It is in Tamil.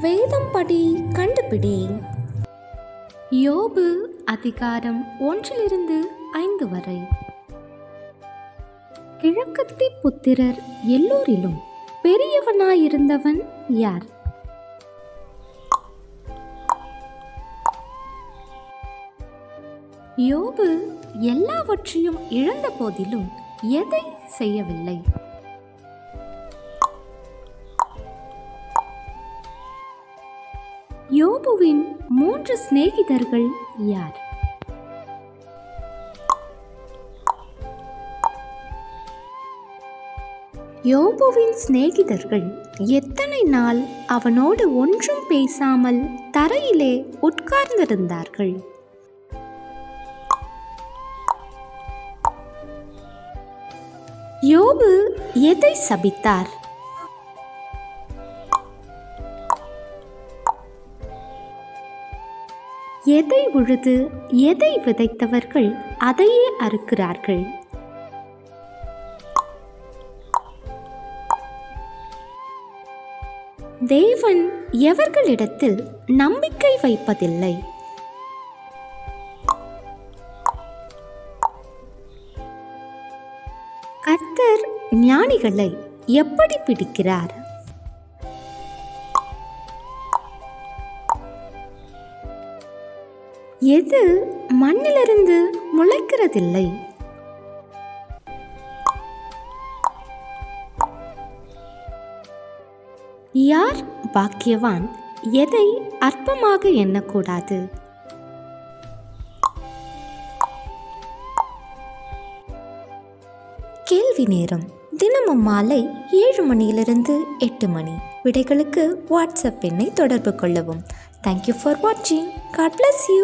வேதம் படி கண்டுபிடி. யோபு அதிகாரம் 1-5 வரை. கிழக்கத்தி புத்திரர் எல்லோரிலும் பெரியவனாயிருந்தவன் யார்? யோபு எல்லாவற்றையும் இழந்த போதிலும் எதை செய்யவில்லை? யோபுவின் 3 சிநேகிதர்கள் யார்? யோபுவின் சிநேகிதர்கள் எத்தனை நாள் அவனோடு ஒன்றும் பேசாமல் தரையிலே உட்கார்ந்திருந்தார்கள்? யோபு எதை சபித்தார்? எதை உழுது எதை விதைத்தவர்கள் அதையே அறுக்கிறார்கள். தேவன் எவர்களிடத்தில் நம்பிக்கை வைப்பதில்லை? கர்த்தர் ஞானிகளை எப்படி பிடிக்கிறார்? எது மண்ணிலிருந்து முளைக்கிறதில்லை? யார் பாக்கியவான்? எதை அற்பமாக எண்ணக்கூடாது? கேள்வி நேரம் தினமும் மாலை 7 மணியிலிருந்து 8 மணி. விடைகளுக்கு வாட்ஸ்அப் எண்ணை தொடர்பு கொள்ளவும். தேங்க்யூ ஃபார் வாட்சிங். God bless you.